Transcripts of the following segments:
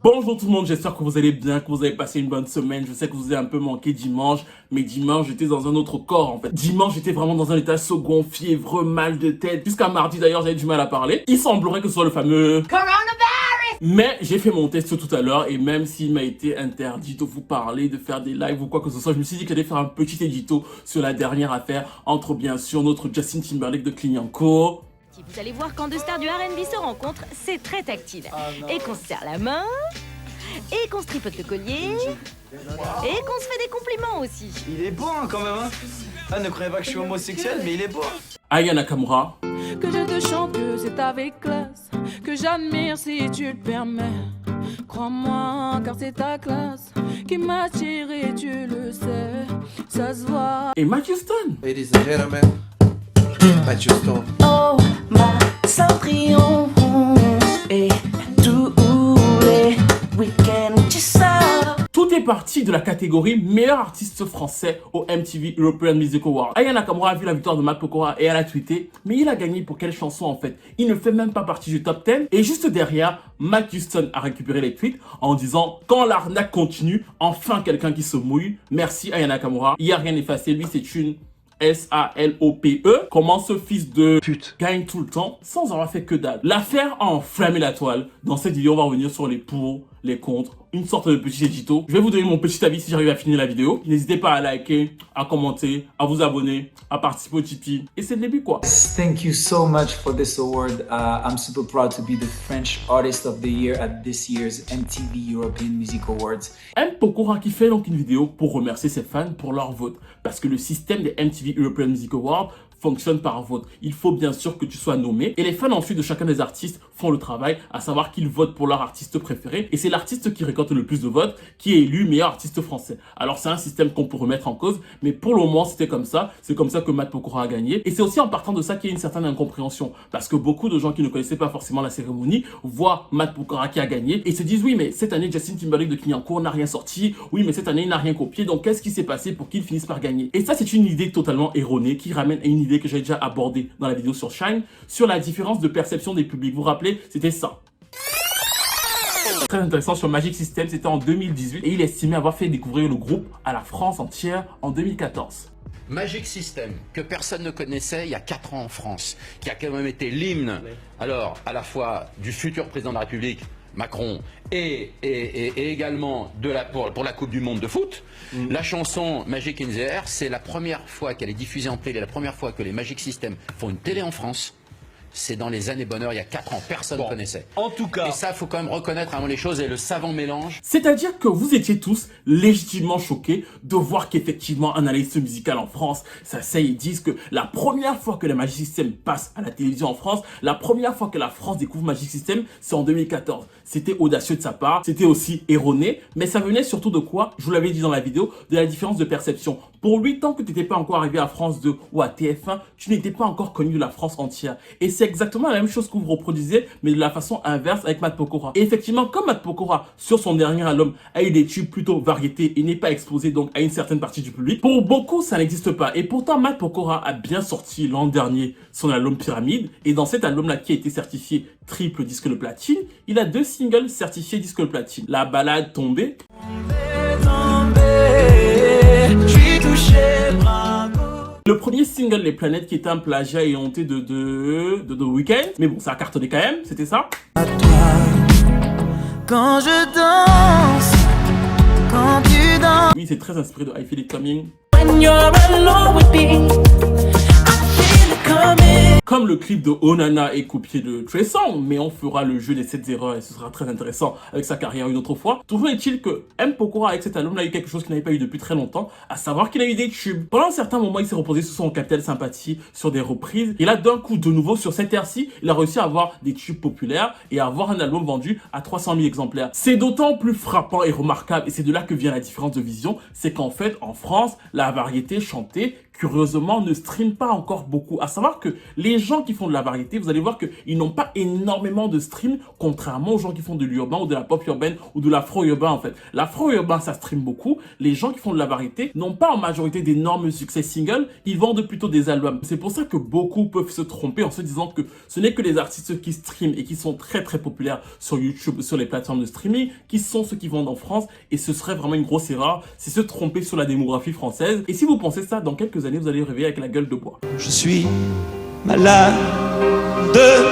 Bonjour tout le monde, j'espère que vous allez bien, que vous avez passé une bonne semaine. Je sais que vous avez un peu manqué dimanche, mais dimanche j'étais dans un autre corps en fait. Dimanche j'étais vraiment dans un état second, fiévreux, mal de tête. Jusqu'à mardi d'ailleurs j'avais du mal à parler. Il semblerait que ce soit le fameux coronavirus. Mais j'ai fait mon test tout à l'heure et même s'il m'a été interdit de vous parler, de faire des lives ou quoi que ce soit, je me suis dit que j'allais faire un petit édito sur la dernière affaire entre bien sûr notre Justin Timberlake de Clignancourt. Vous allez voir, quand deux stars du R&B se rencontrent, c'est très tactile. Et qu'on se serre la main, et qu'on se tripote le collier, et qu'on se fait des compliments aussi. Il est beau hein, quand même hein. Ah, ne croyez pas que je suis homosexuel, mais il est beau. Aya Nakamura. Que je te chante que c'est avec classe, que j'admire si tu le permets. Crois-moi, car c'est ta classe qui m'attire et tu le sais, ça se voit. Et Matt Houston. Ladies and gentlemen, Matt Houston. Oh, ma Cendrillon, et tous les week-ends, tu sors. Tout est parti de la catégorie meilleur artiste français au MTV European Music Awards. Aya Nakamura a vu la victoire de Matt Pokora et elle a tweeté « Mais il a gagné pour quelle chanson en fait? Il ne fait même pas partie du top 10. » Et juste derrière, Matt Houston a récupéré les tweets en disant « Quand l'arnaque continue, enfin quelqu'un qui se mouille. Merci Aya Nakamura. Il n'y a rien effacé, lui c'est une... S-A-L-O-P-E. Comment ce fils de pute gagne tout le temps sans avoir fait que dalle. L'affaire a enflammé la toile. Dans cette vidéo, on va revenir sur les pour, les contre, une sorte de petit édito. Je vais vous donner mon petit avis si j'arrive à finir la vidéo. N'hésitez pas à liker, à commenter, à vous abonner, à participer au Tipeee. Et c'est le début quoi. Thank you so much for this award. I'm super proud to be the French Artist of the Year at this year's MTV European Music Awards. M. Pokora qui fait donc une vidéo pour remercier ses fans pour leur vote. Parce que le système des MTV European Music Awards fonctionne par vote. Il faut bien sûr que tu sois nommé. Et les fans ensuite de chacun des artistes font le travail, à savoir qu'ils votent pour leur artiste préféré. Et c'est l'artiste qui récolte le plus de votes qui est élu meilleur artiste français. Alors c'est un système qu'on peut remettre en cause, mais pour le moment c'était comme ça. C'est comme ça que Matt Pokora a gagné. Et c'est aussi en partant de ça qu'il y a une certaine incompréhension. Parce que beaucoup de gens qui ne connaissaient pas forcément la cérémonie voient Matt Pokora qui a gagné et se disent oui mais cette année Justin Timberlake de Clignancourt n'a rien sorti. Oui mais cette année il n'a rien copié. Donc qu'est-ce qui s'est passé pour qu'il finisse par gagner? Et ça c'est une idée totalement erronée qui ramène à une idée que j'ai déjà abordée dans la vidéo sur Shine, sur la différence de perception des publics. Vous vous rappelez, c'était ça. Très intéressant sur Magic System, c'était en 2018 et il estimait avoir fait découvrir le groupe à la France entière en 2014. Magic System, que personne ne connaissait il y a 4 ans en France, qui a quand même été l'hymne, alors à la fois du futur président de la République, Macron, et également pour la Coupe du Monde de foot. La chanson Magic in the Air, c'est la première fois qu'elle est diffusée en télé, la première fois que les Magic System font une télé en France. C'est dans les années bonheur, il y a 4 ans, personne ne connaissait. En tout cas... Et ça, il faut quand même reconnaître vraiment les choses et le savant mélange. C'est-à-dire que vous étiez tous légitimement choqués de voir qu'effectivement un analyste musical en France s'asseye et disent que la première fois que le Magic System passe à la télévision en France, la première fois que la France découvre Magic System, c'est en 2014. C'était audacieux de sa part, c'était aussi erroné, mais ça venait surtout de quoi? Je vous l'avais dit dans la vidéo, de la différence de perception. Pour lui, tant que tu n'étais pas encore arrivé à France 2 ou à TF1, tu n'étais pas encore connu de la France entière. Et c'est exactement la même chose que vous reproduisez, mais de la façon inverse avec Matt Pokora. Et effectivement, comme Matt Pokora, sur son dernier album, a eu des tubes plutôt variétés et n'est pas exposé donc à une certaine partie du public, pour beaucoup, ça n'existe pas. Et pourtant, Matt Pokora a bien sorti l'an dernier son album Pyramide. Et dans cet album-là, qui a été certifié triple disque de platine, il a 2 singles certifiés disque de platine. La balade Tombée. Le premier single, Les Planètes, qui était un plagiat et honté de The Weeknd. Mais bon, ça a cartonné quand même, c'était ça. À toi, quand je danse, quand tu danses. Oui, c'est très inspiré de I Feel It Coming. When you're alone with me, I feel it coming. Comme le clip de Onana est copié de Trey Songz, mais on fera le jeu des 7 erreurs et ce sera très intéressant avec sa carrière une autre fois. Toujours est-il que M. Pokora avec cet album a eu quelque chose qu'il n'avait pas eu depuis très longtemps, à savoir qu'il a eu des tubes. Pendant un certain moment, il s'est reposé sur son capital sympathie, sur des reprises, et là d'un coup de nouveau sur cette ère-ci, il a réussi à avoir des tubes populaires et à avoir un album vendu à 300 000 exemplaires. C'est d'autant plus frappant et remarquable, et c'est de là que vient la différence de vision, c'est qu'en fait, en France, la variété chantée, curieusement, ne stream pas encore beaucoup. À savoir que les les gens qui font de la variété, vous allez voir qu'ils n'ont pas énormément de streams, contrairement aux gens qui font de l'urbain ou de la pop urbaine ou de l'afro-urbain en fait. L'afro-urbain, ça stream beaucoup. Les gens qui font de la variété n'ont pas en majorité d'énormes succès singles, ils vendent plutôt des albums. C'est pour ça que beaucoup peuvent se tromper en se disant que ce n'est que les artistes qui streament et qui sont très populaires sur YouTube, sur les plateformes de streaming, qui sont ceux qui vendent en France, et ce serait vraiment une grosse erreur, c'est se tromper sur la démographie française. Et si vous pensez ça, dans quelques années, vous allez réveiller avec la gueule de bois. Je suis malade.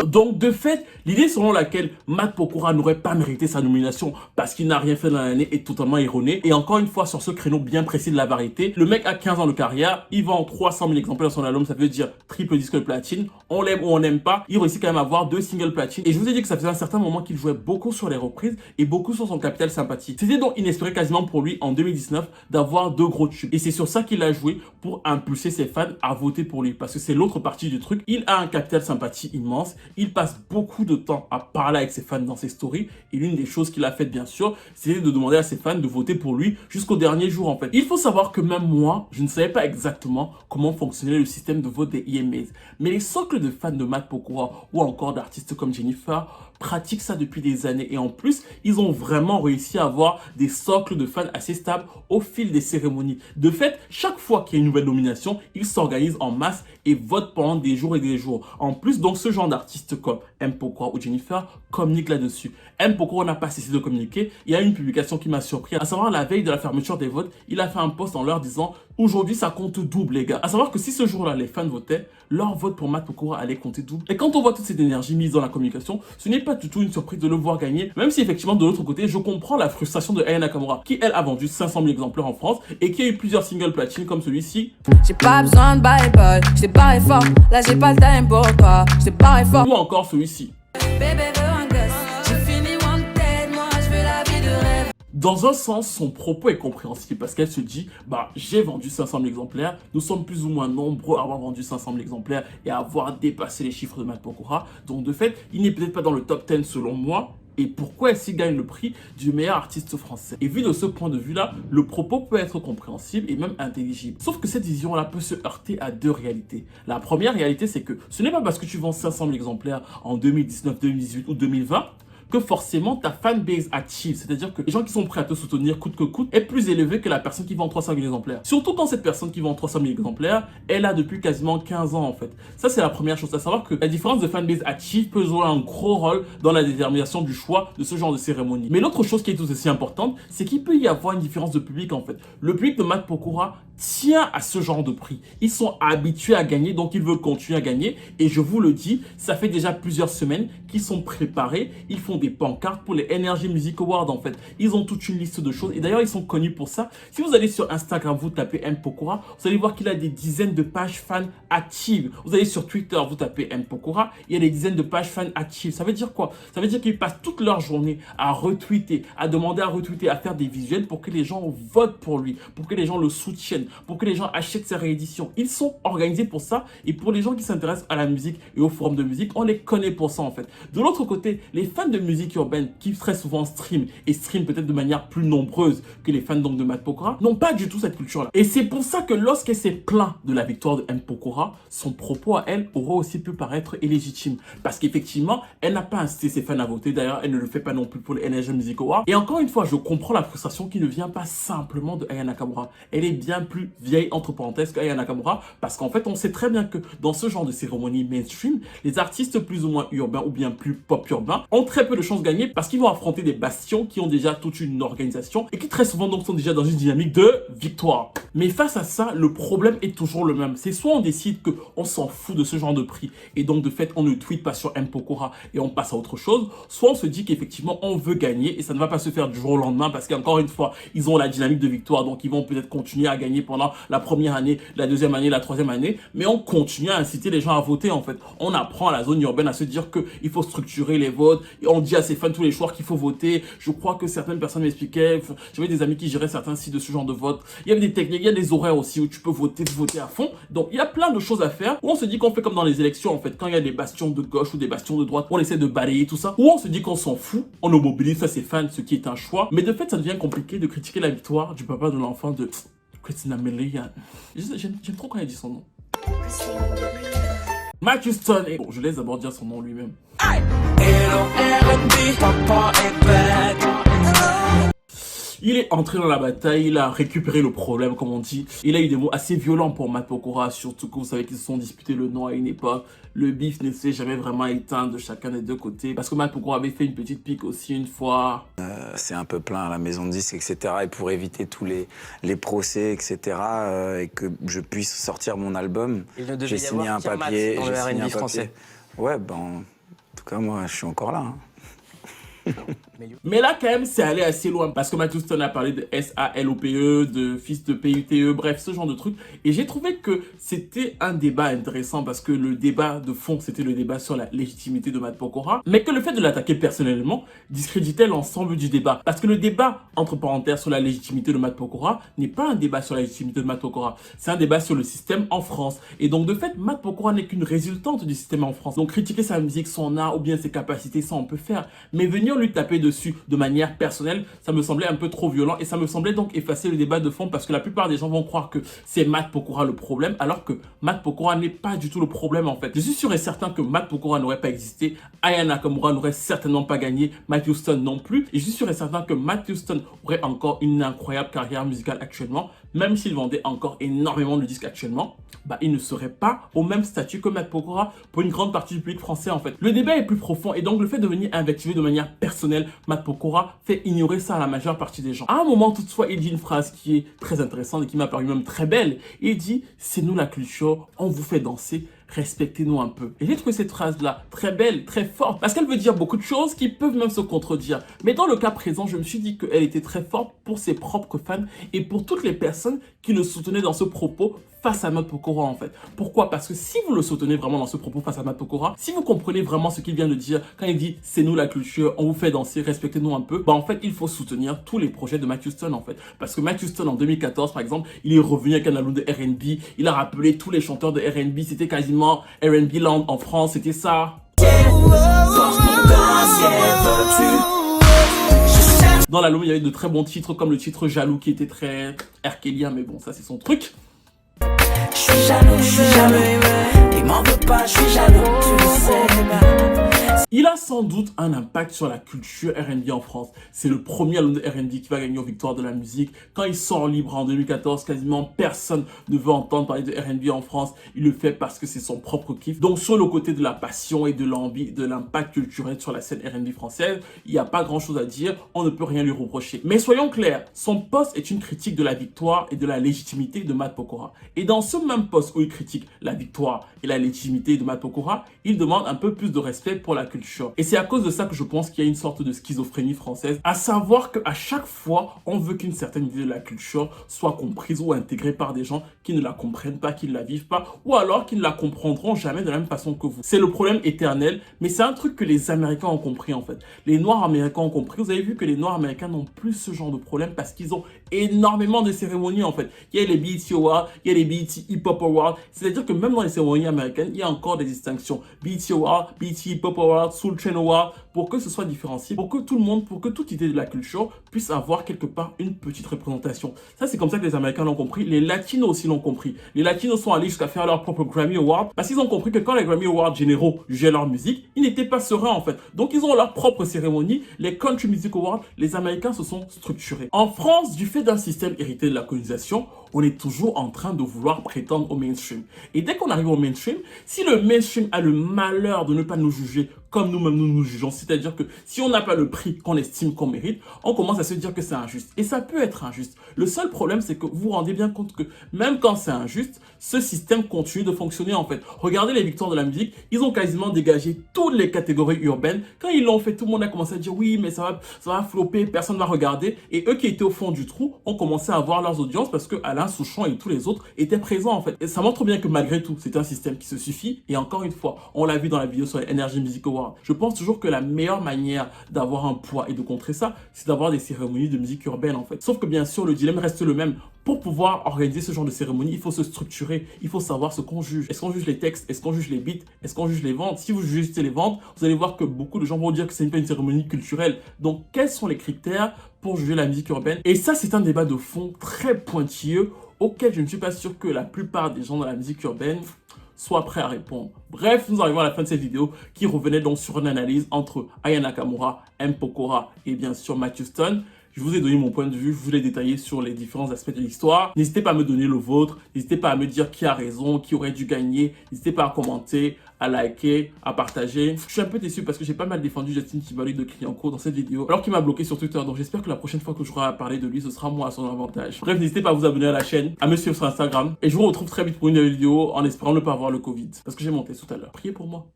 Donc de fait, l'idée selon laquelle Matt Pokora n'aurait pas mérité sa nomination parce qu'il n'a rien fait dans l'année est totalement erronée. Et encore une fois, sur ce créneau bien précis de la variété, le mec a 15 ans de carrière, il vend 300 000 exemplaires de son album, ça veut dire triple disque de platine. On l'aime ou on n'aime pas, il réussit quand même à avoir 2 singles platine. Et je vous ai dit que ça faisait un certain moment qu'il jouait beaucoup sur les reprises et beaucoup sur son capital sympathie. C'était donc inespéré quasiment pour lui en 2019 d'avoir 2 gros tubes. Et c'est sur ça qu'il a joué pour impulser ses fans à voter pour lui. Parce que c'est l'autre partie du truc, il a un capital sympathie immense, il passe beaucoup de temps à parler avec ses fans dans ses stories, et l'une des choses qu'il a faites bien sûr, c'est de demander à ses fans de voter pour lui jusqu'au dernier jour en fait. Il faut savoir que même moi, je ne savais pas exactement comment fonctionnait le système de vote des EMAs, mais les socles de fans de Matt Pokora ou encore d'artistes comme Jennifer pratiquent ça depuis des années, et en plus, ils ont vraiment réussi à avoir des socles de fans assez stables au fil des cérémonies. De fait, chaque fois qu'il y a une nouvelle nomination, ils s'organisent en masse et votent pendant des jours et des jours. En plus, donc, ce genre d'artistes comme M. Pokora ou Jennifer communiquent là-dessus. M. Pokora n'a pas cessé de communiquer. Il y a une publication qui m'a surpris, à savoir la veille de la fermeture des votes, il a fait un post en leur disant « Aujourd'hui, ça compte double, les gars ». À savoir que si ce jour-là, les fans votaient, leur vote pour Matt Pokora allait compter double. Et quand on voit toute cette énergie mise dans la communication, ce n'est pas du tout une surprise de le voir gagner, même si effectivement, de l'autre côté, je comprends la frustration de Aya Nakamura, qui elle a vendu 500 000 exemplaires en France et qui a eu plusieurs singles platine comme celui-ci. J'ai pas besoin de Bible, j't'ai barré fort, là j'ai pas le time pour toi, j't'ai barré fort. Ou encore celui-ci. Dans un sens, son propos est compréhensible parce qu'elle se dit « j'ai vendu 500 000 exemplaires, nous sommes plus ou moins nombreux à avoir vendu 500 000 exemplaires et à avoir dépassé les chiffres de Matt Pokora. Donc de fait, il n'est peut-être pas dans le top 10 selon moi. Et pourquoi est-ce qu'il gagne le prix du meilleur artiste français ?» Et vu de ce point de vue-là, le propos peut être compréhensible et même intelligible. Sauf que cette vision-là peut se heurter à 2 réalités. La première réalité, c'est que ce n'est pas parce que tu vends 500 000 exemplaires en 2019, 2018 ou 2020 que forcément ta fanbase active, c'est-à-dire que les gens qui sont prêts à te soutenir coûte que coûte, est plus élevé que la personne qui vend 300 000 exemplaires. Surtout quand cette personne qui vend 300 000 exemplaires est là depuis quasiment 15 ans en fait. Ça c'est la première chose, à savoir que la différence de fanbase active peut jouer un gros rôle dans la détermination du choix de ce genre de cérémonie. Mais l'autre chose qui est tout aussi importante, c'est qu'il peut y avoir une différence de public en fait. Le public de Matt Pokora tient à ce genre de prix. Ils sont habitués à gagner, donc ils veulent continuer à gagner. Et je vous le dis, ça fait déjà plusieurs semaines qu'ils sont préparés. Ils font des pancartes pour les Energy Music Awards en fait. Ils ont toute une liste de choses et d'ailleurs ils sont connus pour ça. Si vous allez sur Instagram, vous tapez M. Pokora, vous allez voir qu'il a des dizaines de pages fans actives. Vous allez sur Twitter, vous tapez M. Pokora, il y a des dizaines de pages fans actives. Ça veut dire quoi? Ça veut dire qu'ils passent toute leur journée à retweeter, à demander à retweeter, à faire des visuels pour que les gens votent pour lui, pour que les gens le soutiennent, pour que les gens achètent ses rééditions. Ils sont organisés pour ça, et pour les gens qui s'intéressent à la musique et au forum de musique, on les connaît pour ça en fait. De l'autre côté, les fans de musique urbaine qui très souvent stream et stream peut-être de manière plus nombreuse que les fans donc de Matt Pokora n'ont pas du tout cette culture-là. Et c'est pour ça que lorsqu'elle s'est plainte de la victoire de M. Pokora, son propos à elle aurait aussi pu paraître illégitime. Parce qu'effectivement, elle n'a pas incité ses fans à voter. D'ailleurs, elle ne le fait pas non plus pour les Energy Music Awards. Et encore une fois, je comprends la frustration qui ne vient pas simplement de Aya Nakamura. Elle est bien plus vieille, entre parenthèses, qu'Aya Nakamura. Parce qu'en fait, on sait très bien que dans ce genre de cérémonie mainstream, les artistes plus ou moins urbains ou bien plus pop urbains ont très peu de chances de gagner parce qu'ils vont affronter des bastions qui ont déjà toute une organisation et qui très souvent donc sont déjà dans une dynamique de victoire. Mais face à ça, le problème est toujours le même. C'est soit on décide qu'on s'en fout de ce genre de prix et donc de fait on ne tweet pas sur M. Pokora et on passe à autre chose, soit on se dit qu'effectivement on veut gagner et ça ne va pas se faire du jour au lendemain parce qu'encore une fois, ils ont la dynamique de victoire, donc ils vont peut-être continuer à gagner pendant la première année, la deuxième année, la troisième année, mais on continue à inciter les gens à voter en fait. On apprend à la zone urbaine à se dire qu'il faut structurer les votes et on dit à ses fans tous les soirs qu'il faut voter. Je crois que certaines personnes m'expliquaient, j'avais des amis qui géraient certains sites de ce genre de vote. Il y avait des techniques, il y a des horaires aussi où tu peux voter à fond. Donc il y a plein de choses à faire où on se dit qu'on fait comme dans les élections en fait, quand il y a des bastions de gauche ou des bastions de droite, on essaie de balayer tout ça, ou on se dit qu'on s'en fout, on ne mobilise pas ses fans, ce qui est un choix. Mais de fait, ça devient compliqué de critiquer la victoire du papa de l'enfant de Christina Milian. J'aime trop quand elle dit son nom. Matt Houston est... Bon, je laisse d'abord dire son nom lui-même. Il est entré dans la bataille, il a récupéré le problème, comme on dit. Il a eu des mots assez violents pour Matt Pokora, surtout que vous savez qu'ils se sont disputés le nom à une époque. Le bif ne s'est jamais vraiment éteint de chacun des deux côtés. Parce que Matt Pokora avait fait une petite pique aussi une fois. C'est un peu plein à la maison de disques, etc. Et pour éviter tous les procès, etc., et que je puisse sortir mon album, j'ai signé un papier. Dans le R&B français. Ouais, ben, en tout cas, moi, je suis encore là. Hein. Mais là, quand même, c'est allé assez loin. Parce que Matt Houston a parlé de SALOPE, de fils de PUTE, bref, ce genre de trucs. Et j'ai trouvé que c'était un débat intéressant parce que le débat de fond, c'était le débat sur la légitimité de Matt Pokora. Mais que le fait de l'attaquer personnellement discréditait l'ensemble du débat. Parce que le débat, entre parenthèses, sur la légitimité de Matt Pokora n'est pas un débat sur la légitimité de Matt Pokora. C'est un débat sur le système en France. Et donc, de fait, Matt Pokora n'est qu'une résultante du système en France. Donc, critiquer sa musique, son art ou bien ses capacités, ça on peut faire. Mais venir lui taper dessus de manière personnelle, ça me semblait un peu trop violent et ça me semblait donc effacer le débat de fond parce que la plupart des gens vont croire que c'est Matt Pokora le problème alors que Matt Pokora n'est pas du tout le problème en fait. Je suis sûr et certain que Matt Pokora n'aurait pas existé, Aya Nakamura n'aurait certainement pas gagné, Matt Houston non plus et je suis sûr et certain que Matt Houston aurait encore une incroyable carrière musicale actuellement, même s'il vendait encore énormément de disques actuellement, bah il ne serait pas au même statut que Matt Pokora pour une grande partie du public français en fait. Le débat est plus profond et donc le fait de venir invectiver de manière personnelle Matt Pokora fait ignorer ça à la majeure partie des gens. À un moment toutefois, il dit une phrase qui est très intéressante et qui m'a paru même très belle. Il dit « C'est nous la culture, on vous fait danser, respectez-nous un peu ». Et j'ai trouvé cette phrase-là très belle, très forte, parce qu'elle veut dire beaucoup de choses qui peuvent même se contredire. Mais dans le cas présent, je me suis dit qu'elle était très forte pour ses propres fans et pour toutes les personnes qui le soutenaient dans ce propos face à Matt Pokora en fait. Pourquoi? Parce que si vous le soutenez vraiment dans ce propos face à Matt Pokora, si vous comprenez vraiment ce qu'il vient de dire quand il dit c'est nous la culture, on vous fait danser, respectez-nous un peu, bah en fait il faut soutenir tous les projets de Matt Houston en fait. Parce que Matt Houston en 2014 par exemple, il est revenu avec un album de R&B, il a rappelé tous les chanteurs de R&B, c'était quasiment R&B Land en France, c'était ça. Dans l'album, il y avait de très bons titres comme le titre Jaloux qui était très R-Kellien, mais bon, ça c'est son truc. Je suis jaloux, il m'en veut pas, je suis jaloux, tu le sais. Il a sans doute un impact sur la culture R&B en France. C'est le premier album de R&B qui va gagner aux Victoires de la musique. Quand il sort libre en 2014, quasiment personne ne veut entendre parler de R&B en France. Il le fait parce que c'est son propre kiff. Donc sur le côté de la passion et de l'envie, de l'impact culturel sur la scène R&B française, il n'y a pas grand chose à dire, on ne peut rien lui reprocher. Mais soyons clairs, son post est une critique de la victoire et de la légitimité de Matt Pokora. Et dans ce même post où il critique la victoire et la légitimité de Matt Pokora, il demande un peu plus de respect pour la culture. Et c'est à cause de ça que je pense qu'il y a une sorte de schizophrénie française, à savoir qu'à chaque fois, on veut qu'une certaine idée de la culture soit comprise ou intégrée par des gens qui ne la comprennent pas, qui ne la vivent pas, ou alors qui ne la comprendront jamais de la même façon que vous. C'est le problème éternel, mais c'est un truc que les Américains ont compris en fait. Les Noirs américains ont compris. Vous avez vu que les Noirs américains n'ont plus ce genre de problème parce qu'ils ont énormément de cérémonies en fait. Il y a les BET Awards, il y a les BET Hip Hop Awards. C'est-à-dire que même dans les cérémonies américaines, il y a encore des distinctions. BET Awards, BET Hip Hop Awards, Soul Train Award, pour que ce soit différencié, pour que tout le monde, pour que toute idée de la culture puisse avoir quelque part une petite représentation. Ça, c'est comme ça que les Américains l'ont compris. Les Latinos aussi l'ont compris. Les Latinos sont allés jusqu'à faire leur propre Grammy Award parce qu'ils ont compris que quand les Grammy Awards généraux jugeaient leur musique, ils n'étaient pas sereins en fait. Donc, ils ont leur propre cérémonie. Les Country Music Awards, les Américains se sont structurés. En France, du fait d'un système hérité de la colonisation, on est toujours en train de vouloir prétendre au mainstream. Et dès qu'on arrive au mainstream, si le mainstream a le malheur de ne pas nous juger comme nous-mêmes nous nous jugeons, c'est-à-dire que si on n'a pas le prix qu'on estime qu'on mérite, on commence à se dire que c'est injuste. Et ça peut être injuste. Le seul problème, c'est que vous vous rendez bien compte que même quand c'est injuste, ce système continue de fonctionner en fait. Regardez les victoires de la musique, ils ont quasiment dégagé toutes les catégories urbaines. Quand ils l'ont fait, tout le monde a commencé à dire oui, mais ça va flopper, personne ne va regarder. Et eux qui étaient au fond du trou ont commencé à avoir leurs audiences parce que Alain Souchon et tous les autres étaient présents en fait. Et ça montre bien que malgré tout, c'est un système qui se suffit. Et encore une fois, on l'a vu dans la vidéo sur les Energy Music Awards. Je pense toujours que la meilleure manière d'avoir un poids et de contrer ça, c'est d'avoir des cérémonies de musique urbaine en fait. Sauf que bien sûr, le dilemme reste le même. Pour pouvoir organiser ce genre de cérémonie, il faut se structurer. Il faut savoir ce qu'on juge. Est-ce qu'on juge les textes? Est-ce qu'on juge les beats? Est-ce qu'on juge les ventes? Si vous jugez les ventes, vous allez voir que beaucoup de gens vont dire que c'est pas une cérémonie culturelle. Donc, quels sont les critères pour juger la musique urbaine? Et ça, c'est un débat de fond très pointilleux auquel je ne suis pas sûr que la plupart des gens dans la musique urbaine sois prêt à répondre. Bref, nous arrivons à la fin de cette vidéo qui revenait donc sur une analyse entre Aya Nakamura, M. Pokora et bien sûr Matthew Stone. Je vous ai donné mon point de vue, je vous l'ai détaillé sur les différents aspects de l'histoire. N'hésitez pas à me donner le vôtre, n'hésitez pas à me dire qui a raison, qui aurait dû gagner. N'hésitez pas à commenter, à liker, à partager. Je suis un peu déçu parce que j'ai pas mal défendu Justin Timberlake de Clignancourt dans cette vidéo, alors qu'il m'a bloqué sur Twitter. Donc j'espère que la prochaine fois que j'aurai à parler de lui, ce sera moi à son avantage. Bref, n'hésitez pas à vous abonner à la chaîne, à me suivre sur Instagram. Et je vous retrouve très vite pour une nouvelle vidéo en espérant ne pas avoir le Covid. Parce que j'ai monté tout à l'heure. Priez pour moi.